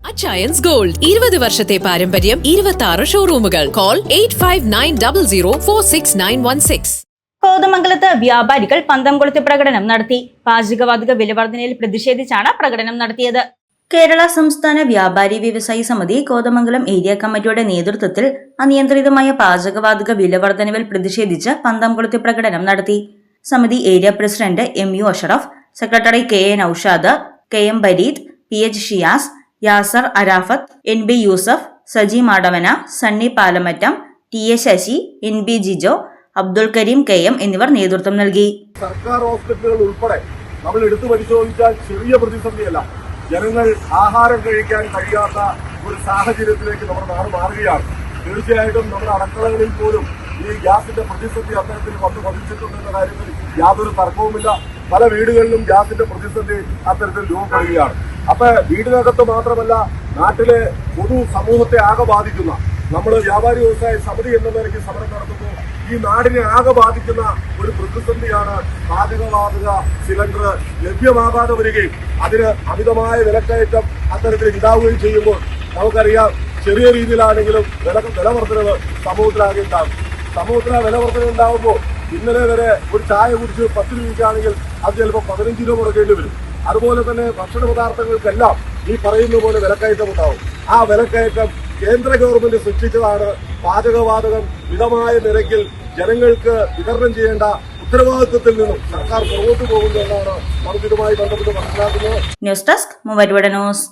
Achayans gold 20 വർഷത്തെ പാരമ്പര്യം 26 ഷോറൂമുകൾ. Call 8590046916. കോതമംഗലത്ത് വ്യാപാരികൾ പന്തം കൊളുത്തി പ്രകടനം നടത്തി. പാചകവാതക വിലവർധനയിൽ പ്രതിഷേധിച്ചാണ് പ്രകടനം നടത്തിയത്. കേരള സംസ്ഥാന വ്യാപാരി വ്യവസായി സമിതി കോതമംഗലം ഏരിയ കമ്മിറ്റിയുടെ നേതൃത്വത്തിൽ അനിയന്ത്രിതമായ പാചകവാതക വിലവർധനവിൽ പ്രതിഷേധിച്ച് പന്തം കൊളുത്തി പ്രകടനം നടത്തി. സമിതി area president MU Ashraf, secretary KA Naushad, KM Bareed, PH Shiyas, Yasar Arafat, NB Yusuf, Saji Madavana, Sunny Palamattam, TA Sasi, NB Jijo, Abdul Kareem KM എന്നിവർ നേതൃത്വം നൽകി. സർക്കാർ ഹോസ്പിറ്റലുകൾ ഉൾപ്പെടെ നമ്മൾ എടുത്തു പരിശോധിച്ചാൽ ചെറിയ പ്രതിസന്ധിയല്ല. ജനങ്ങൾ ആഹാരം കഴിക്കാൻ കഴിയാത്ത ഒരു സാഹചര്യത്തിലേക്ക് നമ്മുടെ നാട് മാറുകയാണ്. തീർച്ചയായിട്ടും നമ്മുടെ അടുക്കളകളിൽ പോലും ഈ ഗ്യാസിന്റെ പ്രതിസന്ധി അത്തരത്തിൽ വന്നു പതിച്ചിട്ടുണ്ടെന്ന കാര്യത്തിൽ യാതൊരു തർക്കവുമില്ല. പല വീടുകളിലും ഗ്യാസിന്റെ പ്രതിസന്ധി അത്തരത്തിൽ രൂപപ്പെടുകയാണ്. അപ്പൊ വീടിനകത്ത് മാത്രമല്ല, നാട്ടിലെ പൊതു സമൂഹത്തെ ആകെ ബാധിക്കുന്ന, നമ്മൾ വ്യാപാരി വ്യവസായ സമിതി എന്ന നിലയ്ക്ക് സമരം നടത്തുമ്പോൾ ഈ നാടിനെ ആകെ ബാധിക്കുന്ന ഒരു പ്രതിസന്ധിയാണ് പാചകവാതക സിലിണ്ടർ ലഭ്യമാകാതെ വരികയും അതിന് അമിതമായ വിലക്കയറ്റം അത്തരത്തിൽ ഉണ്ടാവുകയും ചെയ്യുമ്പോൾ നമുക്കറിയാം, ചെറിയ രീതിയിലാണെങ്കിലും വില വർധനവ് സമൂഹത്തിലാകെ ഉണ്ടാകും. സമൂഹത്തിലെ വില വർധന ഉണ്ടാകുമ്പോൾ ഇന്നലെ വരെ ഒരു ചായ കുടിച്ച് 10 രൂപയ്ക്കാണെങ്കിൽ അത് ചിലപ്പോൾ 15 രൂപ മുടക്കേണ്ടി വരും. അതുപോലെ തന്നെ ഭക്ഷണ പദാർത്ഥങ്ങൾക്കെല്ലാം ഈ പറയുന്ന പോലെ വിലക്കയറ്റം ഉണ്ടാവും. ആ വിലക്കയറ്റം കേന്ദ്ര ഗവൺമെന്റ് സൃഷ്ടിച്ചതാണ്. പാചകവാതകം മിതമായ നിരക്കിൽ ജനങ്ങൾക്ക് വിതരണം ചെയ്യേണ്ട ഉത്തരവാദിത്വത്തിൽ നിന്നും സർക്കാർ പുറകോട്ട് പോകുന്നു എന്നാണ് നമുക്ക് ഇതുമായി ബന്ധപ്പെട്ട് മനസ്സിലാക്കുന്നത്. News desk Muvattupuzha news.